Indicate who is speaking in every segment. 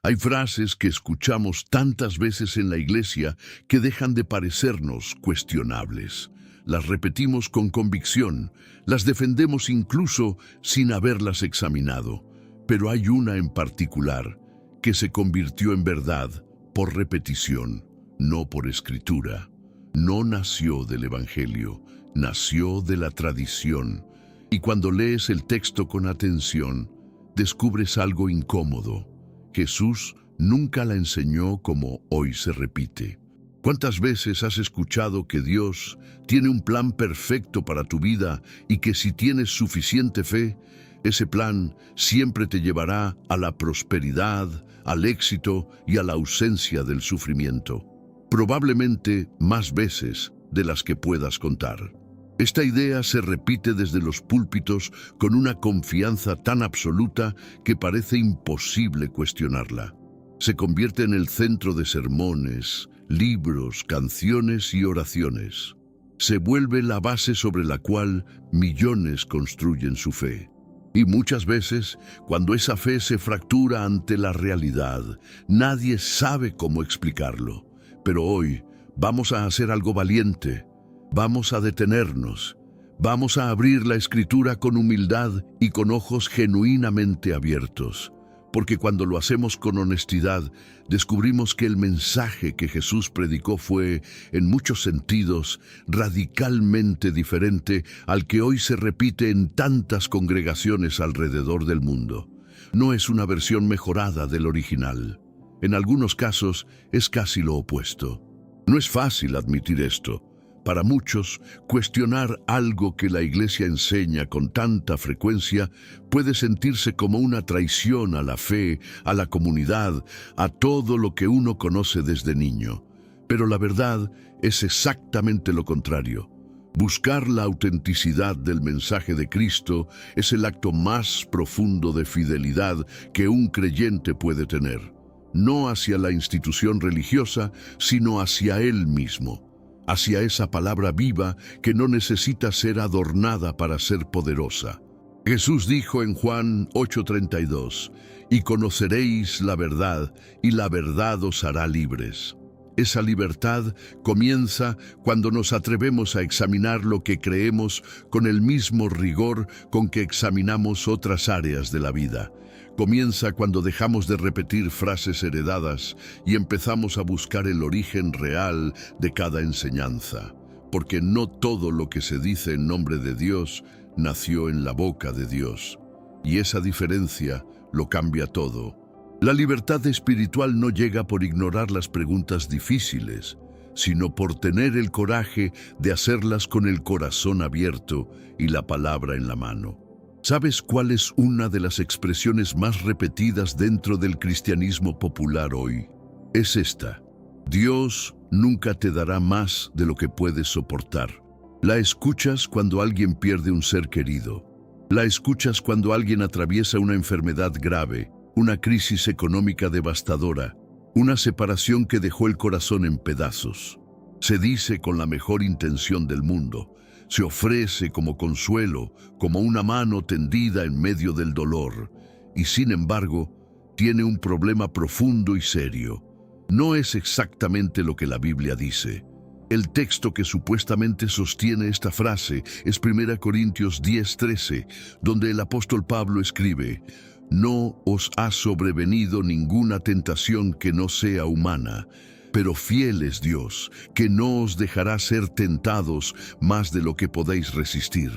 Speaker 1: Hay frases que escuchamos tantas veces en la iglesia que dejan de parecernos cuestionables. Las repetimos con convicción, las defendemos incluso sin haberlas examinado. Pero hay una en particular que se convirtió en verdad por repetición, no por escritura. No nació del Evangelio, nació de la tradición. Y cuando lees el texto con atención, descubres algo incómodo. Jesús nunca la enseñó como hoy se repite. ¿Cuántas veces has escuchado que Dios tiene un plan perfecto para tu vida y que si tienes suficiente fe, ese plan siempre te llevará a la prosperidad, al éxito y a la ausencia del sufrimiento? Probablemente más veces de las que puedas contar. Esta idea se repite desde los púlpitos con una confianza tan absoluta que parece imposible cuestionarla. Se convierte en el centro de sermones, libros, canciones y oraciones. Se vuelve la base sobre la cual millones construyen su fe. Y muchas veces, cuando esa fe se fractura ante la realidad, nadie sabe cómo explicarlo. Pero hoy vamos a hacer algo valiente. Vamos a detenernos. Vamos a abrir la Escritura con humildad y con ojos genuinamente abiertos. Porque cuando lo hacemos con honestidad, descubrimos que el mensaje que Jesús predicó fue, en muchos sentidos, radicalmente diferente al que hoy se repite en tantas congregaciones alrededor del mundo. No es una versión mejorada del original. En algunos casos es casi lo opuesto. No es fácil admitir esto. Para muchos, cuestionar algo que la Iglesia enseña con tanta frecuencia puede sentirse como una traición a la fe, a la comunidad, a todo lo que uno conoce desde niño. Pero la verdad es exactamente lo contrario. Buscar la autenticidad del mensaje de Cristo es el acto más profundo de fidelidad que un creyente puede tener. No hacia la institución religiosa, sino hacia Él mismo. Hacia esa palabra viva que no necesita ser adornada para ser poderosa. Jesús dijo en Juan 8:32, «Y conoceréis la verdad, y la verdad os hará libres». Esa libertad comienza cuando nos atrevemos a examinar lo que creemos con el mismo rigor con que examinamos otras áreas de la vida. Comienza cuando dejamos de repetir frases heredadas y empezamos a buscar el origen real de cada enseñanza. Porque no todo lo que se dice en nombre de Dios nació en la boca de Dios. Y esa diferencia lo cambia todo. La libertad espiritual no llega por ignorar las preguntas difíciles, sino por tener el coraje de hacerlas con el corazón abierto y la palabra en la mano. ¿Sabes cuál es una de las expresiones más repetidas dentro del cristianismo popular hoy? Es esta: Dios nunca te dará más de lo que puedes soportar. La escuchas cuando alguien pierde un ser querido. La escuchas cuando alguien atraviesa una enfermedad grave, una crisis económica devastadora, una separación que dejó el corazón en pedazos. Se dice con la mejor intención del mundo. Se ofrece como consuelo, como una mano tendida en medio del dolor, y sin embargo, tiene un problema profundo y serio. No es exactamente lo que la Biblia dice. El texto que supuestamente sostiene esta frase es 1 Corintios 10:13, donde el apóstol Pablo escribe: «No os ha sobrevenido ninguna tentación que no sea humana, pero fiel es Dios, que no os dejará ser tentados más de lo que podéis resistir».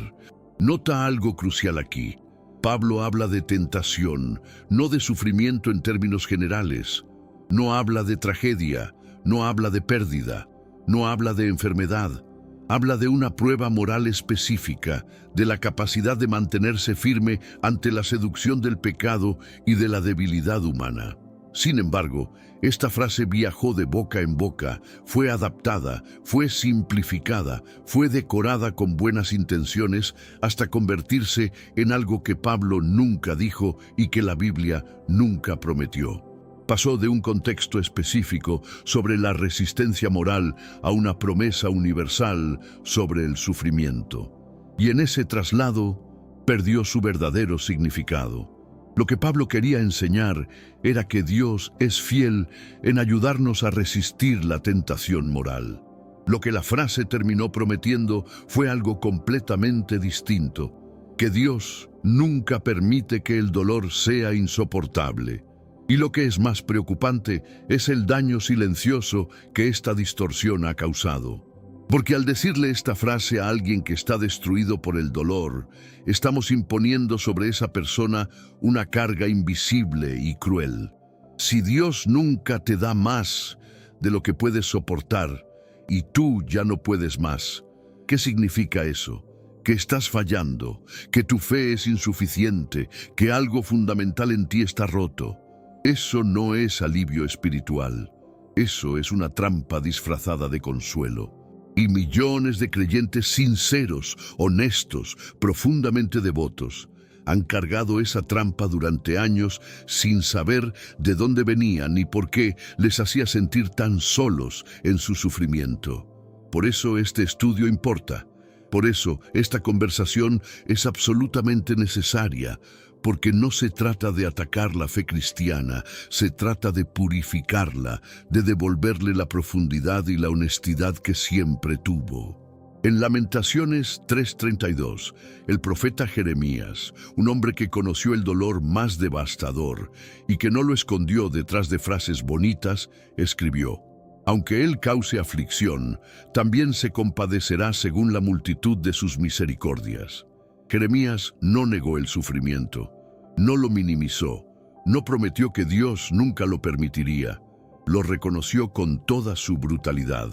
Speaker 1: Nota algo crucial aquí. Pablo habla de tentación, no de sufrimiento en términos generales. No habla de tragedia, no habla de pérdida, no habla de enfermedad. Habla de una prueba moral específica, de la capacidad de mantenerse firme ante la seducción del pecado y de la debilidad humana. Sin embargo, esta frase viajó de boca en boca, fue adaptada, fue simplificada, fue decorada con buenas intenciones hasta convertirse en algo que Pablo nunca dijo y que la Biblia nunca prometió. Pasó de un contexto específico sobre la resistencia moral a una promesa universal sobre el sufrimiento. Y en ese traslado perdió su verdadero significado. Lo que Pablo quería enseñar era que Dios es fiel en ayudarnos a resistir la tentación moral. Lo que la frase terminó prometiendo fue algo completamente distinto, que Dios nunca permite que el dolor sea insoportable. Y lo que es más preocupante es el daño silencioso que esta distorsión ha causado. Porque al decirle esta frase a alguien que está destruido por el dolor, estamos imponiendo sobre esa persona una carga invisible y cruel. Si Dios nunca te da más de lo que puedes soportar y tú ya no puedes más, ¿qué significa eso? Que estás fallando, que tu fe es insuficiente, que algo fundamental en ti está roto. Eso no es alivio espiritual. Eso es una trampa disfrazada de consuelo. Y millones de creyentes sinceros, honestos, profundamente devotos, han cargado esa trampa durante años sin saber de dónde venía ni por qué les hacía sentir tan solos en su sufrimiento. Por eso este estudio importa. Por eso esta conversación es absolutamente necesaria, porque no se trata de atacar la fe cristiana, se trata de purificarla, de devolverle la profundidad y la honestidad que siempre tuvo. En Lamentaciones 3:32, el profeta Jeremías, un hombre que conoció el dolor más devastador y que no lo escondió detrás de frases bonitas, escribió: aunque él cause aflicción, también se compadecerá según la multitud de sus misericordias. Jeremías no negó el sufrimiento, no lo minimizó, no prometió que Dios nunca lo permitiría. Lo reconoció con toda su brutalidad,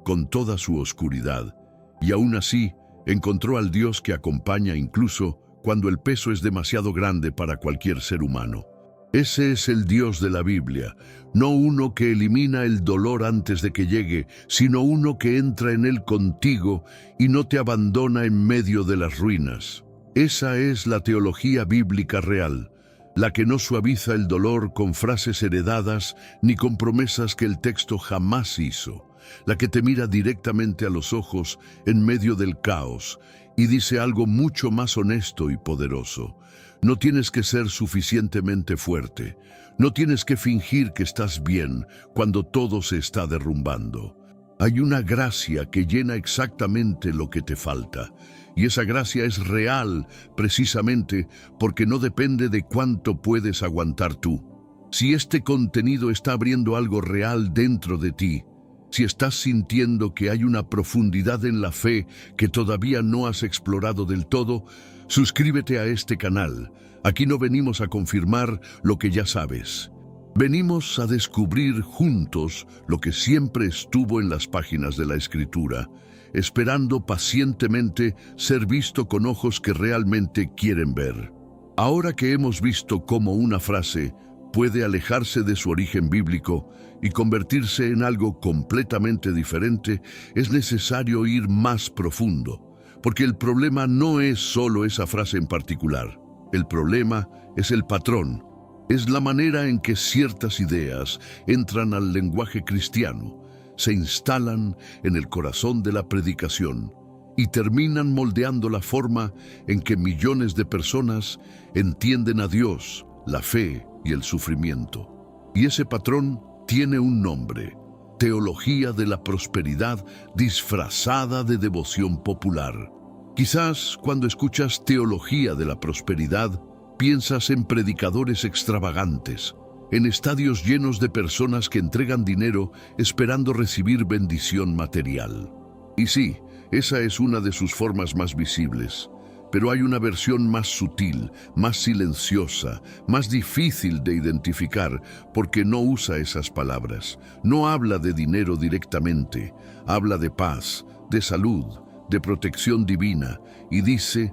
Speaker 1: con toda su oscuridad, y aún así encontró al Dios que acompaña incluso cuando el peso es demasiado grande para cualquier ser humano. Ese es el Dios de la Biblia, no uno que elimina el dolor antes de que llegue, sino uno que entra en él contigo y no te abandona en medio de las ruinas. Esa es la teología bíblica real, la que no suaviza el dolor con frases heredadas ni con promesas que el texto jamás hizo, la que te mira directamente a los ojos en medio del caos y dice algo mucho más honesto y poderoso. No tienes que ser suficientemente fuerte. No tienes que fingir que estás bien cuando todo se está derrumbando. Hay una gracia que llena exactamente lo que te falta. Y esa gracia es real precisamente porque no depende de cuánto puedes aguantar tú. Si este contenido está abriendo algo real dentro de ti, si estás sintiendo que hay una profundidad en la fe que todavía no has explorado del todo, suscríbete a este canal. Aquí no venimos a confirmar lo que ya sabes. Venimos a descubrir juntos lo que siempre estuvo en las páginas de la Escritura, esperando pacientemente ser visto con ojos que realmente quieren ver. Ahora que hemos visto cómo una frase puede alejarse de su origen bíblico y convertirse en algo completamente diferente, es necesario ir más profundo. Porque el problema no es solo esa frase en particular. El problema es el patrón. Es la manera en que ciertas ideas entran al lenguaje cristiano, se instalan en el corazón de la predicación y terminan moldeando la forma en que millones de personas entienden a Dios, la fe y el sufrimiento. Y ese patrón tiene un nombre: teología de la prosperidad disfrazada de devoción popular. Quizás cuando escuchas teología de la prosperidad, piensas en predicadores extravagantes, en estadios llenos de personas que entregan dinero esperando recibir bendición material. Y sí, esa es una de sus formas más visibles, pero hay una versión más sutil, más silenciosa, más difícil de identificar porque no usa esas palabras. No habla de dinero directamente, habla de paz, de salud, de protección divina, y dice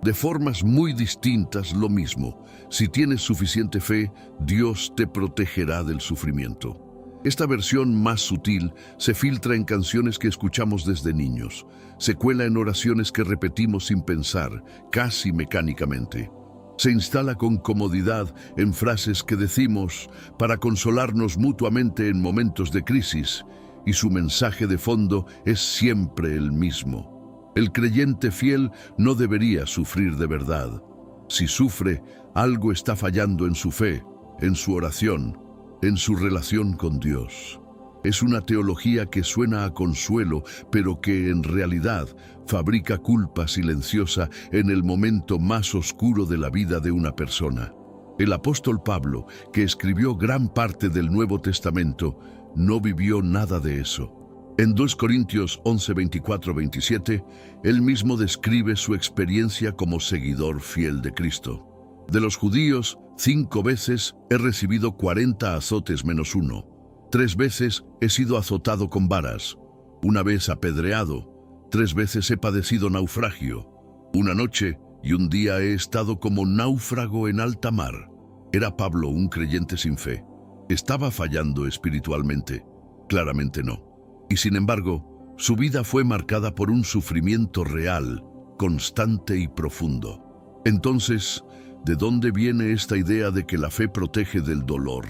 Speaker 1: de formas muy distintas lo mismo: si tienes suficiente fe, Dios te protegerá del sufrimiento. Esta versión más sutil se filtra en canciones que escuchamos desde niños, se cuela en oraciones que repetimos sin pensar, casi mecánicamente. Se instala con comodidad en frases que decimos para consolarnos mutuamente en momentos de crisis, y su mensaje de fondo es siempre el mismo. El creyente fiel no debería sufrir de verdad. Si sufre, algo está fallando en su fe, en su oración, en su relación con Dios. Es una teología que suena a consuelo, pero que en realidad fabrica culpa silenciosa en el momento más oscuro de la vida de una persona. El apóstol Pablo, que escribió gran parte del Nuevo Testamento, no vivió nada de eso. En 2 Corintios 11, 24, 27, él mismo describe su experiencia como seguidor fiel de Cristo. De los judíos, 5 veces he recibido 40 azotes menos 1. 3 veces he sido azotado con varas. 1 vez apedreado. 3 veces he padecido naufragio. 1 noche y 1 día he estado como náufrago en alta mar. ¿Era Pablo un creyente sin fe? ¿Estaba fallando espiritualmente? Claramente no. Y sin embargo, su vida fue marcada por un sufrimiento real, constante y profundo. Entonces, ¿de dónde viene esta idea de que la fe protege del dolor?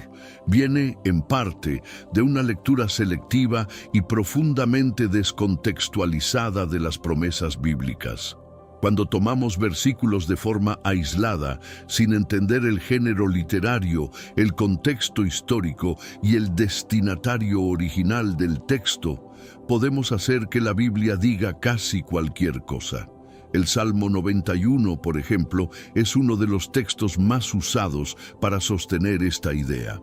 Speaker 1: Viene, en parte, de una lectura selectiva y profundamente descontextualizada de las promesas bíblicas. Cuando tomamos versículos de forma aislada, sin entender el género literario, el contexto histórico y el destinatario original del texto, podemos hacer que la Biblia diga casi cualquier cosa. El Salmo 91, por ejemplo, es uno de los textos más usados para sostener esta idea.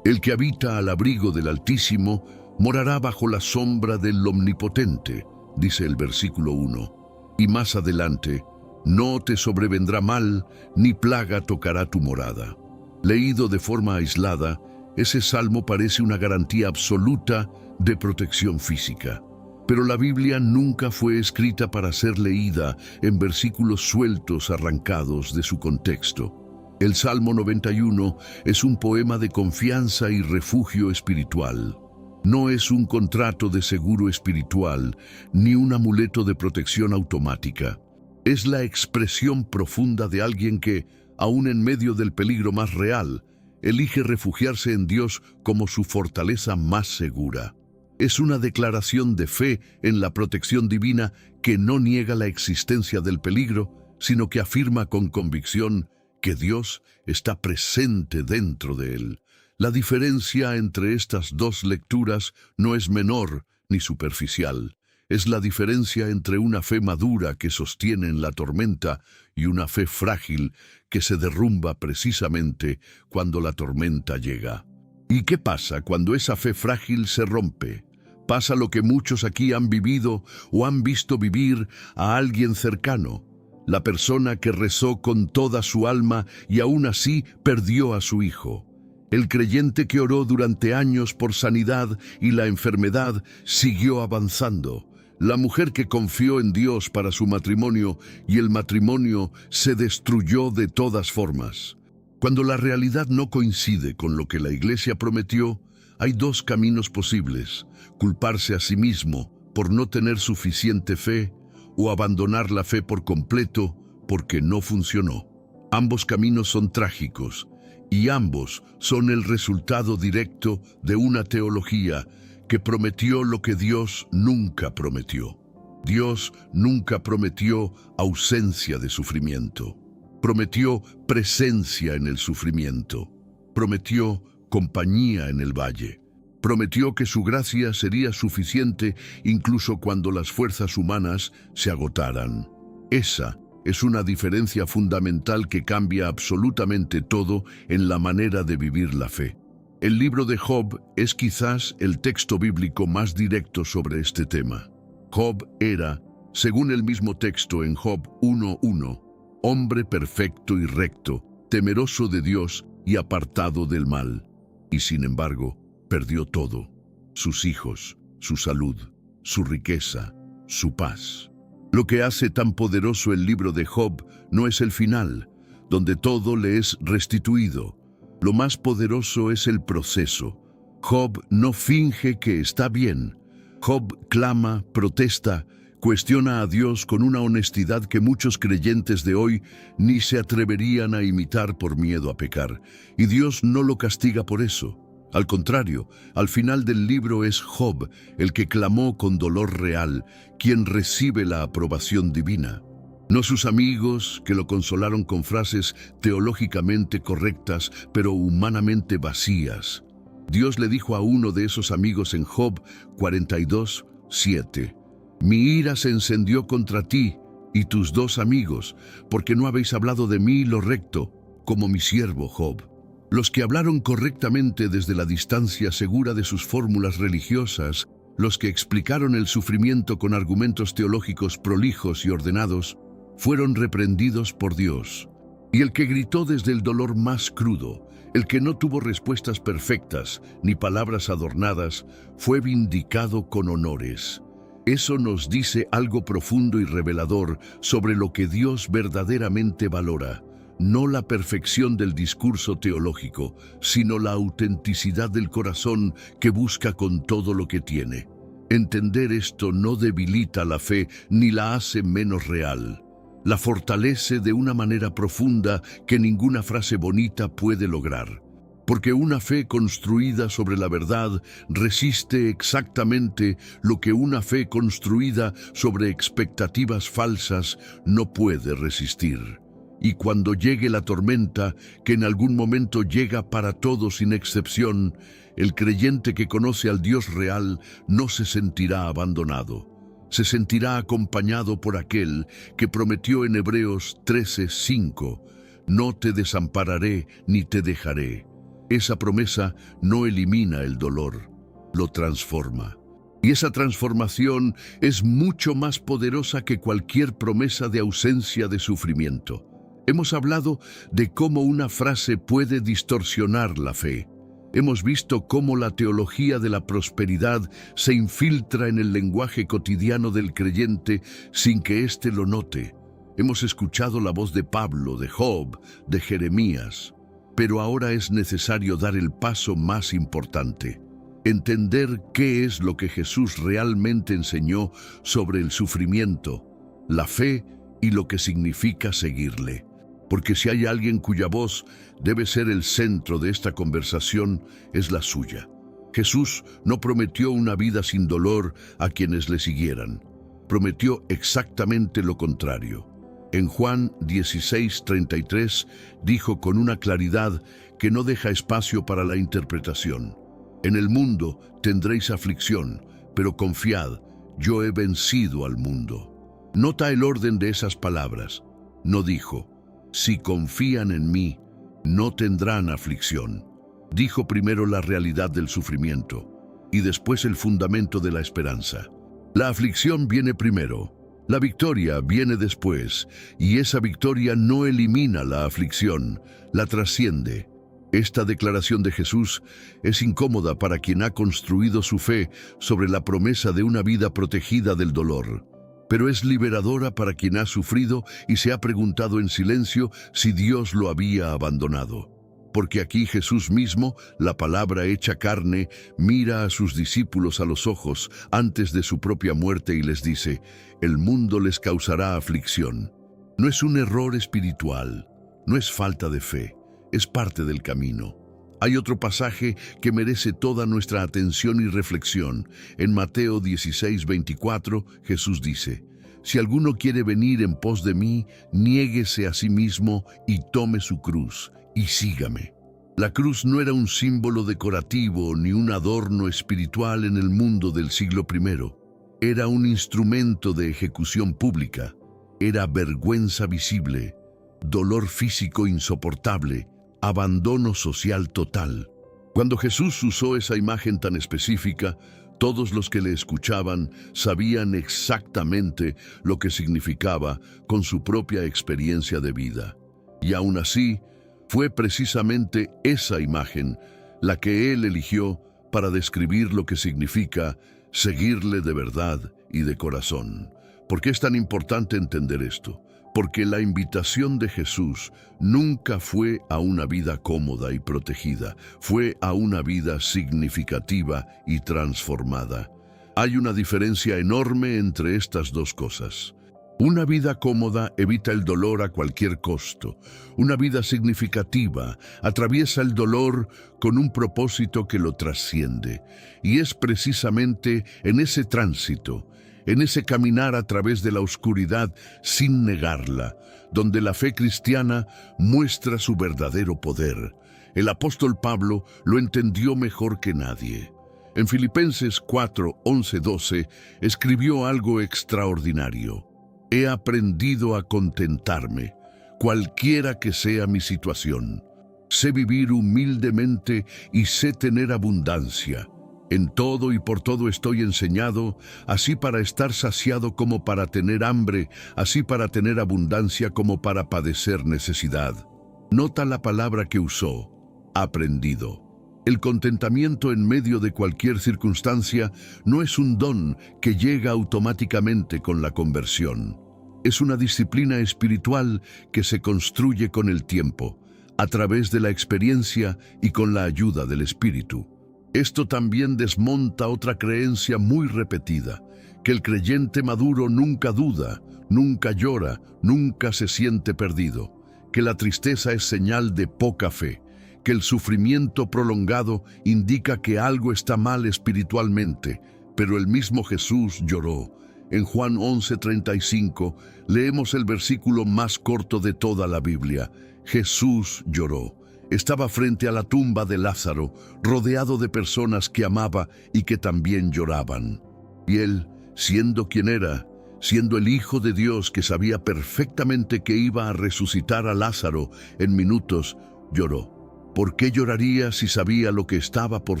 Speaker 1: El que habita al abrigo del Altísimo morará bajo la sombra del Omnipotente, dice el versículo 1. Y más adelante, no te sobrevendrá mal, ni plaga tocará tu morada. Leído de forma aislada, ese salmo parece una garantía absoluta de protección física. Pero la Biblia nunca fue escrita para ser leída en versículos sueltos arrancados de su contexto. El Salmo 91 es un poema de confianza y refugio espiritual. No es un contrato de seguro espiritual, ni un amuleto de protección automática. Es la expresión profunda de alguien que, aun en medio del peligro más real, elige refugiarse en Dios como su fortaleza más segura. Es una declaración de fe en la protección divina que no niega la existencia del peligro, sino que afirma con convicción que Dios está presente dentro de él. La diferencia entre estas dos lecturas no es menor ni superficial. Es la diferencia entre una fe madura que sostiene en la tormenta y una fe frágil que se derrumba precisamente cuando la tormenta llega. ¿Y qué pasa cuando esa fe frágil se rompe? Pasa lo que muchos aquí han vivido o han visto vivir a alguien cercano. La persona que rezó con toda su alma y aún así perdió a su hijo. El creyente que oró durante años por sanidad y la enfermedad siguió avanzando. La mujer que confió en Dios para su matrimonio y el matrimonio se destruyó de todas formas. Cuando la realidad no coincide con lo que la Iglesia prometió, hay 2 caminos posibles: culparse a sí mismo por no tener suficiente fe o abandonar la fe por completo porque no funcionó. Ambos caminos son trágicos. Y ambos son el resultado directo de una teología que prometió lo que Dios nunca prometió. Dios nunca prometió ausencia de sufrimiento. Prometió presencia en el sufrimiento. Prometió compañía en el valle. Prometió que su gracia sería suficiente incluso cuando las fuerzas humanas se agotaran. Esa es una diferencia fundamental que cambia absolutamente todo en la manera de vivir la fe. El libro de Job es quizás el texto bíblico más directo sobre este tema. Job era, según el mismo texto en Job 1:1, hombre perfecto y recto, temeroso de Dios y apartado del mal. Y sin embargo, perdió todo: sus hijos, su salud, su riqueza, su paz. Lo que hace tan poderoso el libro de Job no es el final, donde todo le es restituido. Lo más poderoso es el proceso. Job no finge que está bien. Job clama, protesta, cuestiona a Dios con una honestidad que muchos creyentes de hoy ni se atreverían a imitar por miedo a pecar. Y Dios no lo castiga por eso. Al contrario, al final del libro es Job el que clamó con dolor real, quien recibe la aprobación divina. No sus amigos, que lo consolaron con frases teológicamente correctas, pero humanamente vacías. Dios le dijo a uno de esos amigos en Job 42:7, «Mi ira se encendió contra ti y tus dos amigos, porque no habéis hablado de mí lo recto, como mi siervo Job». Los que hablaron correctamente desde la distancia segura de sus fórmulas religiosas, los que explicaron el sufrimiento con argumentos teológicos prolijos y ordenados, fueron reprendidos por Dios. Y el que gritó desde el dolor más crudo, el que no tuvo respuestas perfectas ni palabras adornadas, fue vindicado con honores. Eso nos dice algo profundo y revelador sobre lo que Dios verdaderamente valora. No la perfección del discurso teológico, sino la autenticidad del corazón que busca con todo lo que tiene. Entender esto no debilita la fe ni la hace menos real. La fortalece de una manera profunda que ninguna frase bonita puede lograr. Porque una fe construida sobre la verdad resiste exactamente lo que una fe construida sobre expectativas falsas no puede resistir. Y cuando llegue la tormenta, que en algún momento llega para todos sin excepción, el creyente que conoce al Dios real no se sentirá abandonado. Se sentirá acompañado por aquel que prometió en Hebreos 13:5, «No te desampararé ni te dejaré». Esa promesa no elimina el dolor, lo transforma. Y esa transformación es mucho más poderosa que cualquier promesa de ausencia de sufrimiento. Hemos hablado de cómo una frase puede distorsionar la fe. Hemos visto cómo la teología de la prosperidad se infiltra en el lenguaje cotidiano del creyente sin que éste lo note. Hemos escuchado la voz de Pablo, de Job, de Jeremías. Pero ahora es necesario dar el paso más importante. Entender qué es lo que Jesús realmente enseñó sobre el sufrimiento, la fe y lo que significa seguirle. Porque si hay alguien cuya voz debe ser el centro de esta conversación, es la suya. Jesús no prometió una vida sin dolor a quienes le siguieran. Prometió exactamente lo contrario. En Juan 16:33 dijo con una claridad que no deja espacio para la interpretación: «En el mundo tendréis aflicción, pero confiad, yo he vencido al mundo». Nota el orden de esas palabras. No dijo: «Si confían en mí, no tendrán aflicción». Dijo primero la realidad del sufrimiento y después el fundamento de la esperanza. La aflicción viene primero, la victoria viene después, y esa victoria no elimina la aflicción, la trasciende. Esta declaración de Jesús es incómoda para quien ha construido su fe sobre la promesa de una vida protegida del dolor. Pero es liberadora para quien ha sufrido y se ha preguntado en silencio si Dios lo había abandonado. Porque aquí Jesús mismo, la palabra hecha carne, mira a sus discípulos a los ojos antes de su propia muerte y les dice: «El mundo les causará aflicción». No es un error espiritual, no es falta de fe, es parte del camino. Hay otro pasaje que merece toda nuestra atención y reflexión. En Mateo 16:24, Jesús dice: «Si alguno quiere venir en pos de mí, niéguese a sí mismo y tome su cruz, y sígame». La cruz no era un símbolo decorativo ni un adorno espiritual en el mundo del siglo I. Era un instrumento de ejecución pública. Era vergüenza visible, dolor físico insoportable, abandono social total. Cuando Jesús usó esa imagen tan específica, todos los que le escuchaban sabían exactamente lo que significaba con su propia experiencia de vida. Y aún así, fue precisamente esa imagen la que él eligió para describir lo que significa seguirle de verdad y de corazón. ¿Por qué es tan importante entender esto? Porque la invitación de Jesús nunca fue a una vida cómoda y protegida, fue a una vida significativa y transformada. Hay una diferencia enorme entre estas dos cosas. Una vida cómoda evita el dolor a cualquier costo. Una vida significativa atraviesa el dolor con un propósito que lo trasciende. Y es precisamente en ese tránsito, en ese caminar a través de la oscuridad sin negarla, donde la fe cristiana muestra su verdadero poder. El apóstol Pablo lo entendió mejor que nadie. En Filipenses 4, 11, 12, escribió algo extraordinario. He aprendido a contentarme, cualquiera que sea mi situación. Sé vivir humildemente y sé tener abundancia. En todo y por todo estoy enseñado, así para estar saciado como para tener hambre, así para tener abundancia como para padecer necesidad. Nota la palabra que usó, aprendido. El contentamiento en medio de cualquier circunstancia no es un don que llega automáticamente con la conversión. Es una disciplina espiritual que se construye con el tiempo, a través de la experiencia y con la ayuda del Espíritu. Esto también desmonta otra creencia muy repetida, que el creyente maduro nunca duda, nunca llora, nunca se siente perdido, que la tristeza es señal de poca fe, que el sufrimiento prolongado indica que algo está mal espiritualmente, pero el mismo Jesús lloró. En Juan 11:35 leemos el versículo más corto de toda la Biblia. Jesús lloró. Estaba frente a la tumba de Lázaro, rodeado de personas que amaba y que también lloraban. Y él, siendo quien era, siendo el Hijo de Dios que sabía perfectamente que iba a resucitar a Lázaro en minutos, lloró. ¿Por qué lloraría si sabía lo que estaba por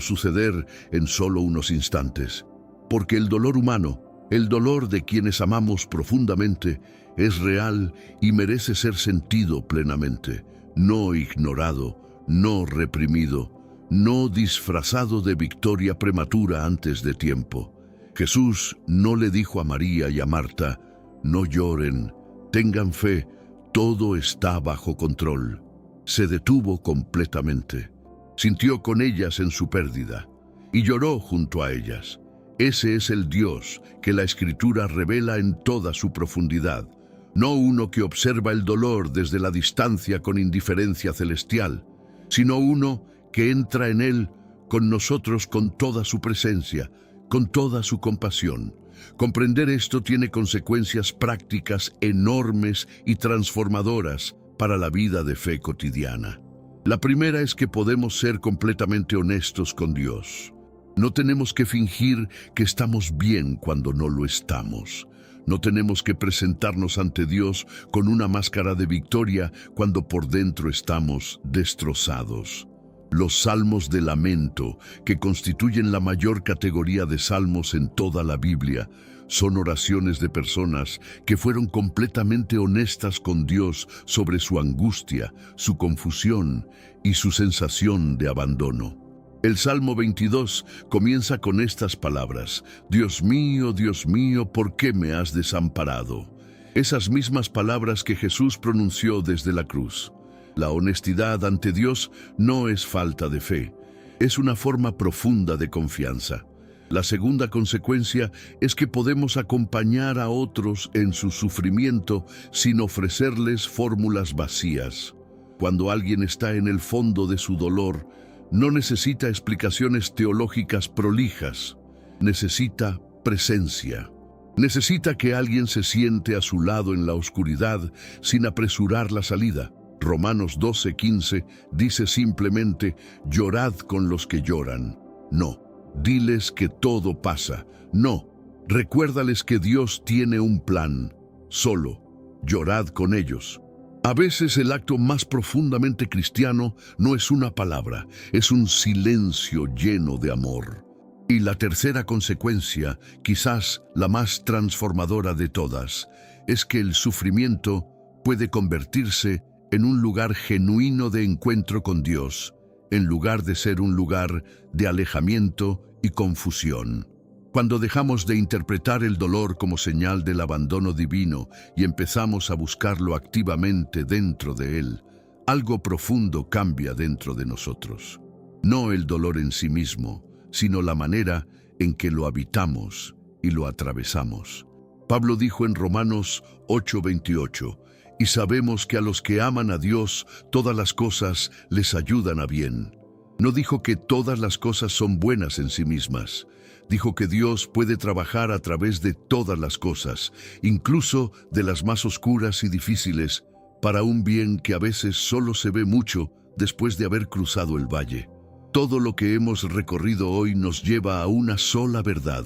Speaker 1: suceder en solo unos instantes? Porque el dolor humano, el dolor de quienes amamos profundamente, es real y merece ser sentido plenamente, no ignorado, no reprimido, no disfrazado de victoria prematura antes de tiempo. Jesús no le dijo a María y a Marta, no lloren, tengan fe, todo está bajo control. Se detuvo completamente, sintió con ellas en su pérdida y lloró junto a ellas. Ese es el Dios que la Escritura revela en toda su profundidad, no uno que observa el dolor desde la distancia con indiferencia celestial, sino uno que entra en él con nosotros con toda su presencia, con toda su compasión. Comprender esto tiene consecuencias prácticas enormes y transformadoras para la vida de fe cotidiana. La primera es que podemos ser completamente honestos con Dios. No tenemos que fingir que estamos bien cuando no lo estamos. No tenemos que presentarnos ante Dios con una máscara de victoria cuando por dentro estamos destrozados. Los salmos de lamento, que constituyen la mayor categoría de salmos en toda la Biblia, son oraciones de personas que fueron completamente honestas con Dios sobre su angustia, su confusión y su sensación de abandono. El Salmo 22 comienza con estas palabras: Dios mío, ¿por qué me has desamparado? Esas mismas palabras que Jesús pronunció desde la cruz. La honestidad ante Dios no es falta de fe, es una forma profunda de confianza. La segunda consecuencia es que podemos acompañar a otros en su sufrimiento sin ofrecerles fórmulas vacías. Cuando alguien está en el fondo de su dolor, no necesita explicaciones teológicas prolijas, necesita presencia. Necesita que alguien se siente a su lado en la oscuridad sin apresurar la salida. Romanos 12:15 dice simplemente, llorad con los que lloran. No, diles que todo pasa. No, recuérdales que Dios tiene un plan. Solo, llorad con ellos. A veces el acto más profundamente cristiano no es una palabra, es un silencio lleno de amor. Y la tercera consecuencia, quizás la más transformadora de todas, es que el sufrimiento puede convertirse en un lugar genuino de encuentro con Dios, en lugar de ser un lugar de alejamiento y confusión. Cuando dejamos de interpretar el dolor como señal del abandono divino y empezamos a buscarlo activamente dentro de él, algo profundo cambia dentro de nosotros. No el dolor en sí mismo, sino la manera en que lo habitamos y lo atravesamos. Pablo dijo en Romanos 8:28, y sabemos que a los que aman a Dios, todas las cosas les ayudan a bien. No dijo que todas las cosas son buenas en sí mismas. Dijo que Dios puede trabajar a través de todas las cosas, incluso de las más oscuras y difíciles, para un bien que a veces solo se ve mucho después de haber cruzado el valle. Todo lo que hemos recorrido hoy nos lleva a una sola verdad.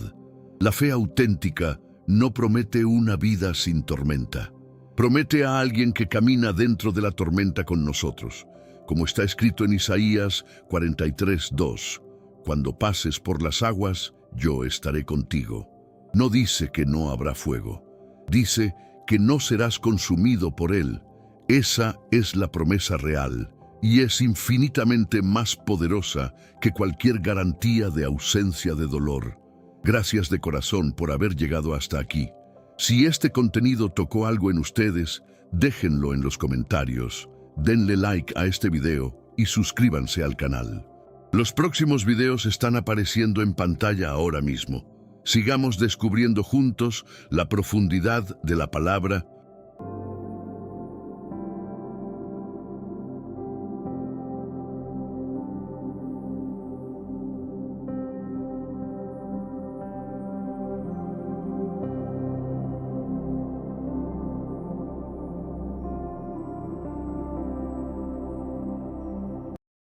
Speaker 1: La fe auténtica no promete una vida sin tormenta. Promete a alguien que camina dentro de la tormenta con nosotros. Como está escrito en Isaías 43:2, cuando pases por las aguas, yo estaré contigo. No dice que no habrá fuego. Dice que no serás consumido por él. Esa es la promesa real y es infinitamente más poderosa que cualquier garantía de ausencia de dolor. Gracias de corazón por haber llegado hasta aquí. Si este contenido tocó algo en ustedes, déjenlo en los comentarios. Denle like a este video y suscríbanse al canal. Los próximos videos están apareciendo en pantalla ahora mismo. Sigamos descubriendo juntos la profundidad de la palabra